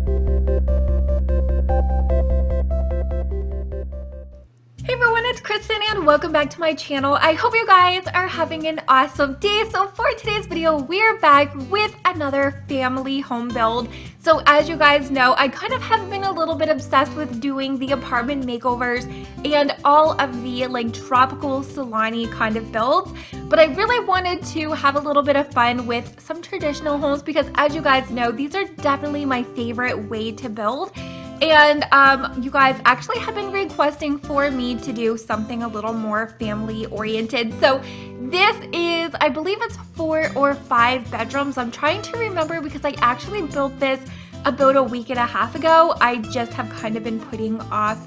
Hey everyone, it's Kristen and welcome back to my channel. I hope you guys are having an awesome day. So for today's video, we're back with another family home build. So as you guys know, I kind of have been a little bit obsessed with doing the apartment makeovers and all of the like tropical Solani kind of builds. But I really wanted to have a little bit of fun with some traditional homes because as you guys know, these are definitely my favorite way to build. And you guys actually have been requesting for me to do something a little more family oriented. So this is, I believe it's 4 or 5 bedrooms. I'm trying to remember because I actually built this about a week and a half ago. I just have kind of been putting off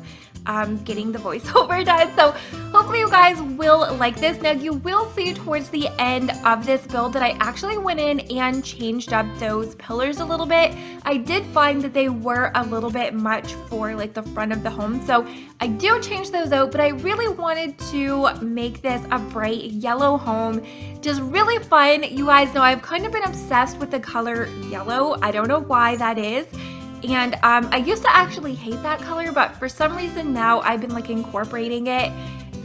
getting the voiceover done. So hopefully you guys will like this. Now you will see towards the end of this build that I actually went in and changed up those pillars a little bit. I did find that they were a little bit much for like the front of the home. So I do change those out, but I really wanted to make this a bright yellow home. Just really fun. You guys know I've kind of been obsessed with the color yellow. I don't know why that is. And I used to actually hate that color, but for some reason now I've been like incorporating it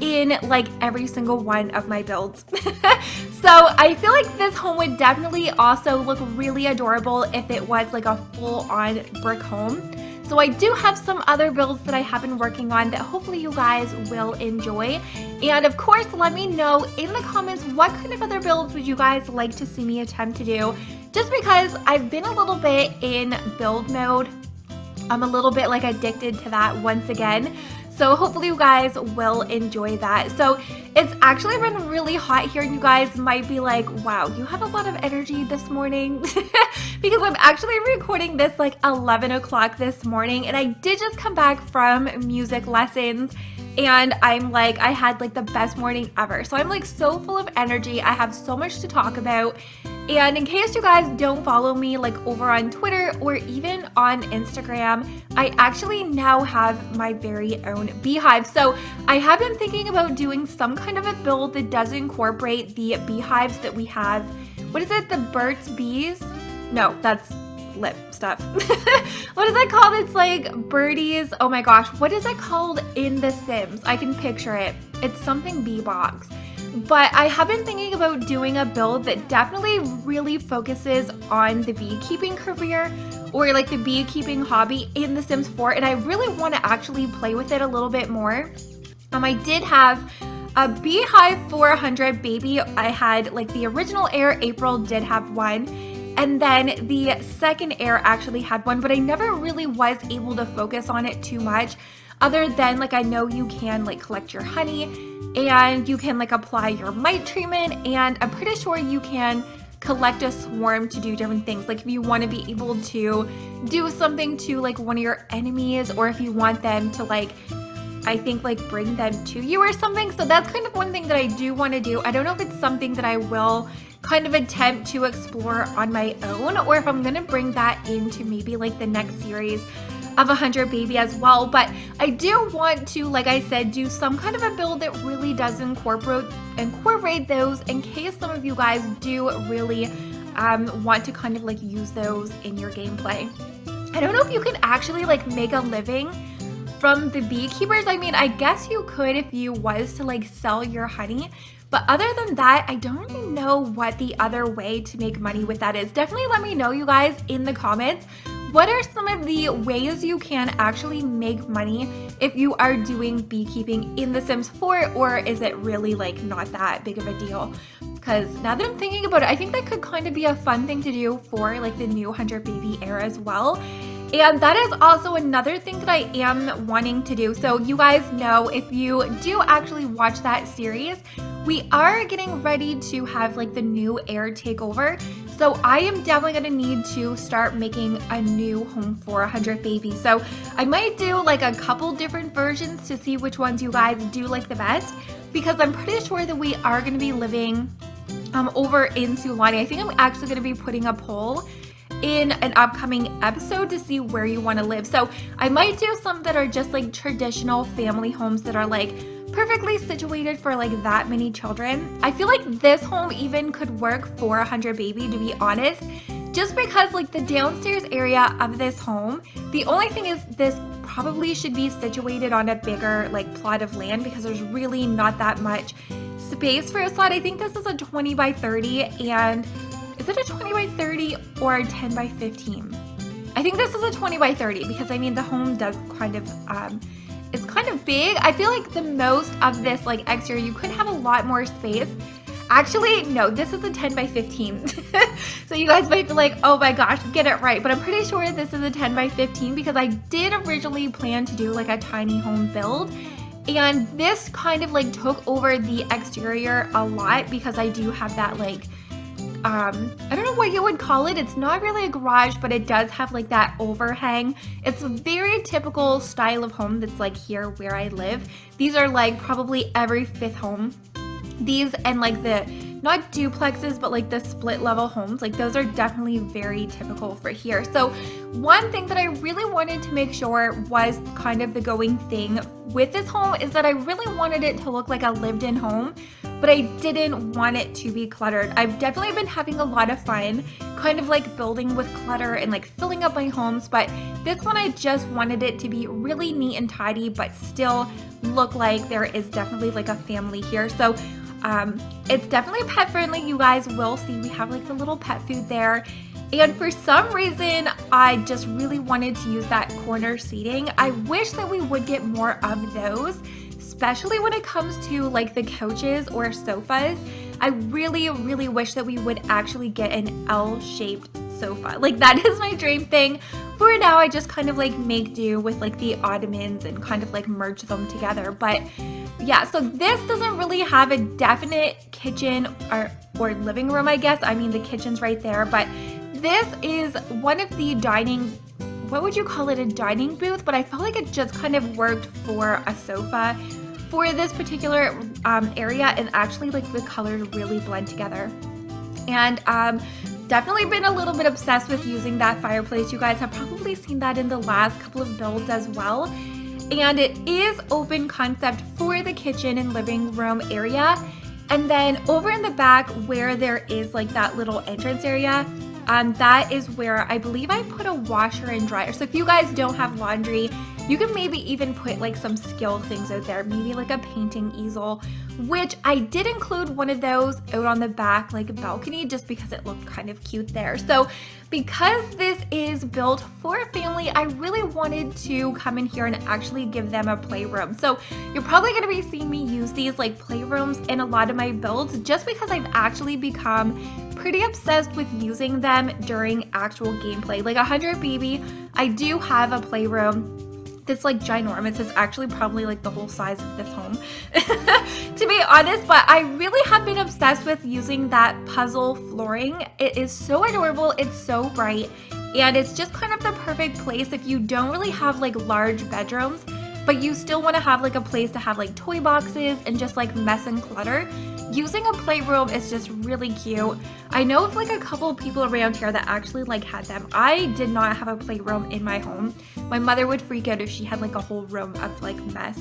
in like every single one of my builds. So I feel like this home would definitely also look really adorable if it was like a full-on brick home. So I do have some other builds that I have been working on that hopefully you guys will enjoy. And of course, let me know in the comments what kind of other builds would you guys like to see me attempt to do. Just because I've been a little bit in build mode. I'm a little bit like addicted to that once again. So hopefully you guys will enjoy that. So it's actually been really hot here. You guys might be like, wow, you have a lot of energy this morning. Because I'm actually recording this like 11 o'clock this morning. And I did just come back from music lessons. And I'm like, I had like the best morning ever. So I'm like so full of energy. I have so much to talk about. And in case you guys don't follow me like over on Twitter or even on Instagram, I actually now have my very own beehive. So I have been thinking about doing some kind of a build that does incorporate the beehives that we have. What is it? The Burt's Bees? No, that's lip stuff. What is it called? It's like birdies. Oh my gosh, what is it called in The Sims? I can picture it. It's something bee box. But I have been thinking about doing a build that definitely really focuses on the beekeeping career or like the beekeeping hobby in The Sims 4. And I really want to actually play with it a little bit more. I did have a Beehive 400 baby. I had like the original heir, April did have one. And then the second heir actually had one, but I never really was able to focus on it too much. Other than like I know you can like collect your honey and you can like apply your mite treatment, and I'm pretty sure you can collect a swarm to do different things. Like if you want to be able to do something to like one of your enemies, or if you want them to like, I think like bring them to you or something. So that's kind of one thing that I do want to do. I don't know if it's something that I will kind of attempt to explore on my own, or if I'm going to bring that into maybe like the next series of 100 baby as well. But I do want to, like I said, do some kind of a build that really does incorporate those in case some of you guys do really want to kind of like use those in your gameplay. I don't know if you can actually like make a living from the beekeepers. I mean, I guess you could if you was to like sell your honey. But other than that, I don't really know what the other way to make money with that is. Definitely let me know, you guys, in the comments. What are some of the ways you can actually make money if you are doing beekeeping in The Sims 4, or is it really like not that big of a deal? Because now that I'm thinking about it, I think that could kind of be a fun thing to do for like the new 100 baby era as well. And that is also another thing that I am wanting to do. So you guys know, if you do actually watch that series, we are getting ready to have like the new heir takeover. So I am definitely going to need to start making a new home for 100 baby. So I might do like a couple different versions to see which ones you guys do like the best, because I'm pretty sure that we are going to be living over in Solani. I think I'm actually going to be putting a poll in an upcoming episode to see where you want to live. So I might do some that are just like traditional family homes that are like perfectly situated for like that many children. I feel like this home even could work for 100 baby, to be honest, just because like the downstairs area of this home, the only thing is this probably should be situated on a bigger like plot of land because there's really not that much space for a slot. I think this is a 20 by 30, and is it a 20 by 30 or a 10 by 15? I think this is a 20 by 30 because I mean the home does kind of, it's kind of big. I feel like the most of this like exterior, you could have a lot more space. Actually, no, this is a 10 by 15. So you guys might be like, oh my gosh, get it right. But I'm pretty sure this is a 10 by 15 because I did originally plan to do like a tiny home build. And this kind of like took over the exterior a lot because I do have that like, I don't know what you would call it. It's not really a garage, but it does have like that overhang. It's a very typical style of home that's like here where I live. These are like probably every 5th home. These and like the, not duplexes, but like the split level homes, like those are definitely very typical for here. So one thing that I really wanted to make sure was kind of the going thing with this home is that I really wanted it to look like a lived-in home, but I didn't want it to be cluttered. I've definitely been having a lot of fun kind of like building with clutter and like filling up my homes, but this one I just wanted it to be really neat and tidy, but still look like there is definitely like a family here. So it's definitely pet friendly. You guys will see we have like the little pet food there. And for some reason, I just really wanted to use that corner seating. I wish that we would get more of those, especially when it comes to like the couches or sofas. I really, really wish that we would actually get an L-shaped sofa. Like that is my dream thing. For now, I just kind of like make do with like the ottomans and kind of like merge them together. But yeah, so this doesn't really have a definite kitchen or living room, I guess. I mean, the kitchen's right there, but this is one of the dining, what would you call it, a dining booth? But I felt like it just kind of worked for a sofa for this particular area, and actually like the colors really blend together. And definitely been a little bit obsessed with using that fireplace. You guys have probably seen that in the last couple of builds as well. And it is open concept for the kitchen and living room area. And then over in the back where there is like that little entrance area, that is where I believe I put a washer and dryer. So if you guys don't have laundry, you can maybe even put like some skill things out there, maybe like a painting easel, which I did include one of those out on the back like balcony just because it looked kind of cute there. So because this is built for a family, I really wanted to come in here and actually give them a playroom. So you're probably going to be seeing me use these like playrooms in a lot of my builds just because I've actually become pretty obsessed with using them during actual gameplay. Like 100 BB, I do have a playroom that's like ginormous. It's actually probably like the whole size of this home to be honest, but I really have been obsessed with using that puzzle flooring. It is so adorable, it's so bright, and it's just kind of the perfect place if you don't really have like large bedrooms, but you still want to have like a place to have like toy boxes and just like mess and clutter. Using a playroom is just really cute. I know of like a couple of people around here that actually like had them. I did not have a playroom in my home. My mother would freak out if she had like a whole room of like mess.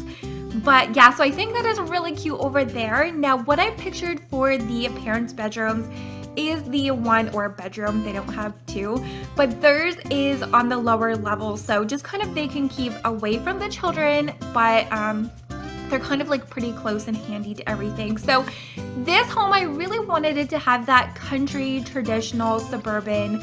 But yeah, so I think that is really cute over there. Now what I pictured for the parents' bedrooms is the one, or bedroom, they don't have two, but theirs is on the lower level. So just kind of they can keep away from the children, but they're kind of like pretty close and handy to everything. So this home, I really wanted it to have that country, traditional, suburban.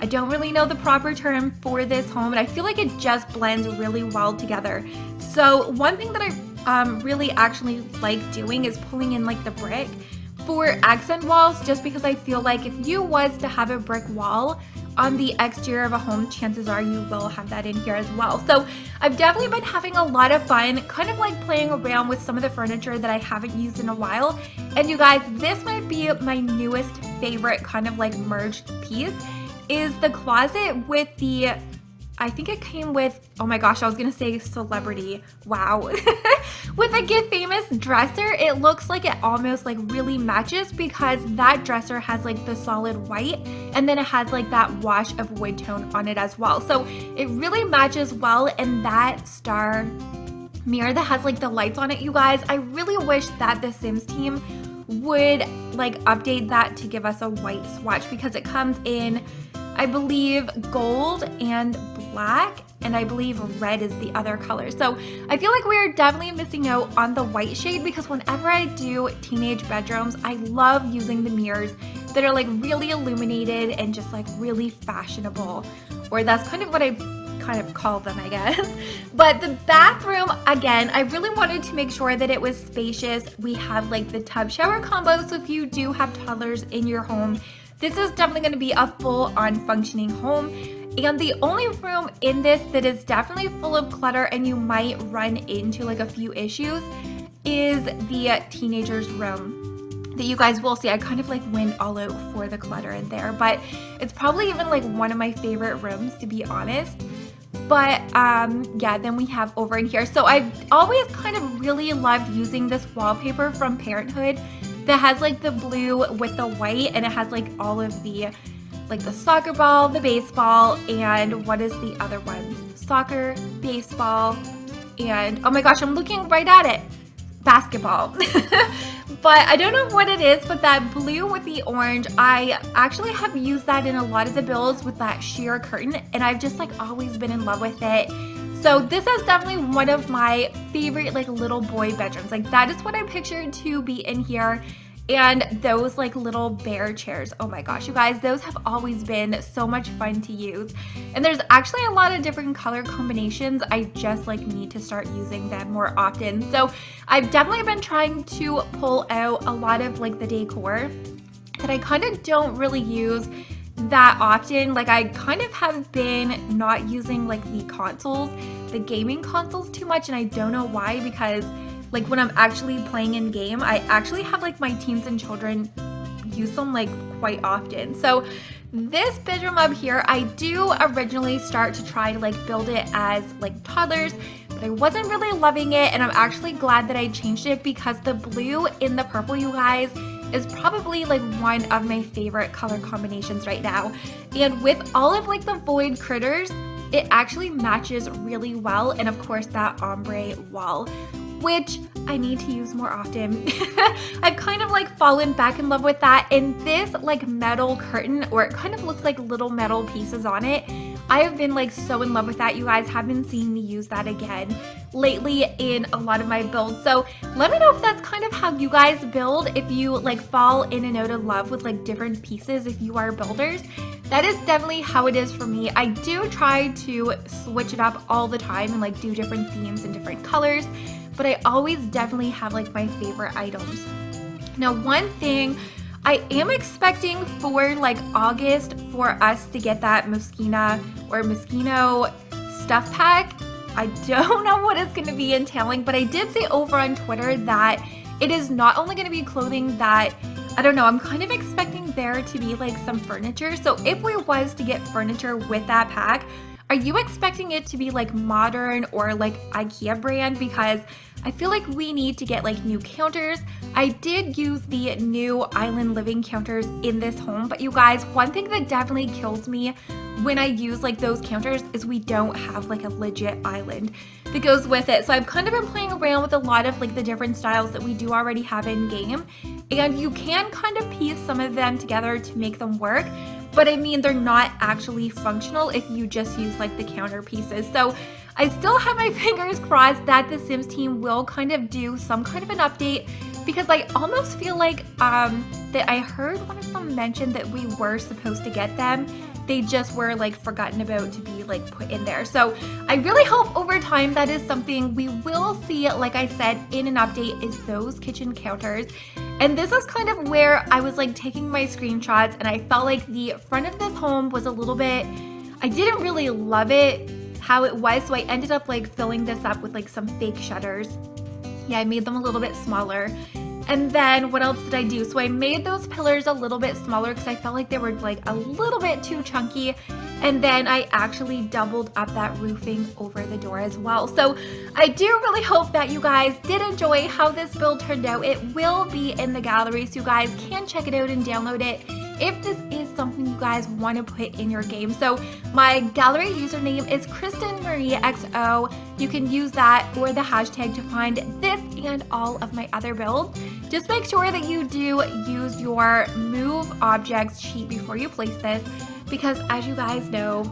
I don't really know the proper term for this home, and I feel like it just blends really well together. So one thing that I really actually like doing is pulling in like the brick for accent walls, just because I feel like if you was to have a brick wall on the exterior of a home, chances are you will have that in here as well. So I've definitely been having a lot of fun kind of like playing around with some of the furniture that I haven't used in a while. And you guys, this might be my newest favorite kind of like merged piece, is the closet with the, I think it came with, oh my gosh, I was gonna say celebrity, wow. With a Get Famous dresser, it looks like it almost like really matches because that dresser has like the solid white, and then it has like that wash of wood tone on it as well. So it really matches well. And that star mirror that has like the lights on it, you guys, I really wish that the Sims team would like update that to give us a white swatch, because it comes in I believe gold and black, and I believe red is the other color. So I feel like we're definitely missing out on the white shade, because whenever I do teenage bedrooms, I love using the mirrors that are like really illuminated and just like really fashionable, or that's kind of what I call them, I guess. But the bathroom, again, I really wanted to make sure that it was spacious. We have like the tub shower combo, so if you do have toddlers in your home, this is definitely going to be a full-on functioning home. And the only room in this that is definitely full of clutter and you might run into like a few issues is the teenager's room that you guys will see. I kind of like went all out for the clutter in there, but it's probably even like one of my favorite rooms, to be honest. But yeah, then we have over in here. So I've always kind of really loved using this wallpaper from Parenthood that has like the blue with the white, and it has like all of the like the soccer ball, the baseball, and what is the other one? Soccer, baseball, and oh my gosh, I'm looking right at it. Basketball. But I don't know what it is, but that blue with the orange, I actually have used that in a lot of the builds with that sheer curtain, and I've just like always been in love with it. So this is definitely one of my favorite like little boy bedrooms. Like that is what I pictured to be in here. And those like little bear chairs, oh my gosh, you guys, those have always been so much fun to use. And there's actually a lot of different color combinations. I just like need to start using them more often. So I've definitely been trying to pull out a lot of like the decor that I kind of don't really use that often. Like I kind of have been not using like the consoles, the gaming consoles too much, and I don't know why, because like when I'm actually playing in game, I actually have like my teens and children use them like quite often. So this bedroom up here, I do originally start to try to like build it as like toddlers, but I wasn't really loving it, and I'm actually glad that I changed it, because the blue in the purple, you guys, is probably like one of my favorite color combinations right now. And with all of like the void critters, it actually matches really well. And of course that ombre wall, which I need to use more often. I've kind of like fallen back in love with that. And this like metal curtain, or it kind of looks like little metal pieces on it, I have been like so in love with that. You guys have been seeing me use that again lately in a lot of my builds. So let me know if that's kind of how you guys build, if you like fall in and out of love with like different pieces if you are builders. That is definitely how it is for me. I do try to switch it up all the time and like do different themes and different colors, but I always definitely have like my favorite items. Now, one thing I am expecting for like August for us to get that Moschino stuff pack. I don't know what it's going to be entailing, but I did see over on Twitter that it is not only going to be clothing that, I don't know, I'm kind of expecting there to be like some furniture. So if we was to get furniture with that pack, are you expecting it to be like modern or like IKEA brand? Because I feel like we need to get like new counters. I did use the new island living counters in this home, but you guys, one thing that definitely kills me when I use like those counters is we don't have like a legit island that goes with it. So I've kind of been playing around with a lot of like the different styles that we do already have in game, and you can kind of piece some of them together to make them work. But I mean, they're not actually functional if you just use like the counter pieces. So I still have my fingers crossed that the Sims team will kind of do some kind of an update, because I almost feel like that I heard one of them mention that we were supposed to get them. They just were like forgotten about to be like put in there. So I really hope over time that is something we will see, like I said, in an update, is those kitchen counters. And this is kind of where I was like taking my screenshots, and I felt like the front of this home was a little bit, I didn't really love it how it was. So I ended up like filling this up with like some fake shutters. Yeah, I made them a little bit smaller. And then what else did I do? So I made those pillars a little bit smaller because I felt like they were like a little bit too chunky. And then I actually doubled up that roofing over the door as well. So I do really hope that you guys did enjoy how this build turned out. It will be in the gallery, so you guys can check it out and download it if this is something you guys want to put in your game. So my gallery username is KrystinMyrieXo. You can use that or the hashtag to find this and all of my other builds. Just make sure that you do use your move objects sheet before you place this. because as you guys know,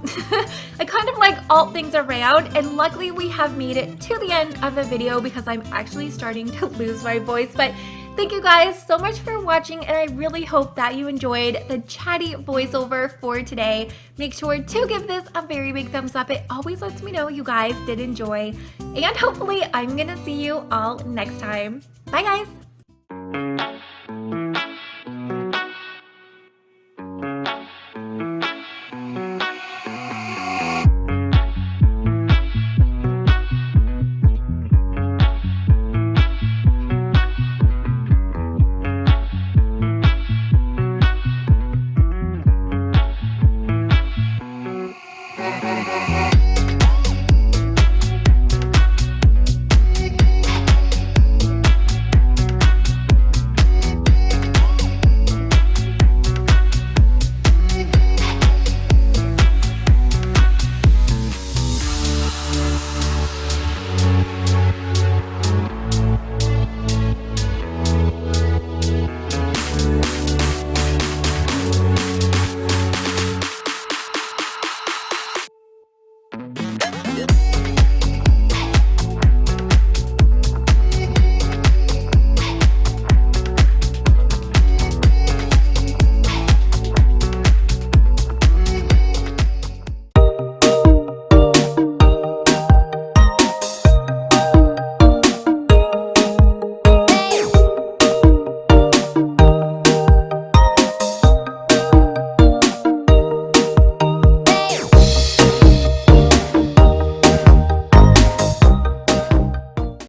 I kind of like alt things around, and luckily we have made it to the end of the video because I'm actually starting to lose my voice. But thank you guys so much for watching, and I really hope that you enjoyed the chatty voiceover for today. Make sure to give this a very big thumbs up. It always lets me know you guys did enjoy, and hopefully I'm gonna see you all next time. Bye guys!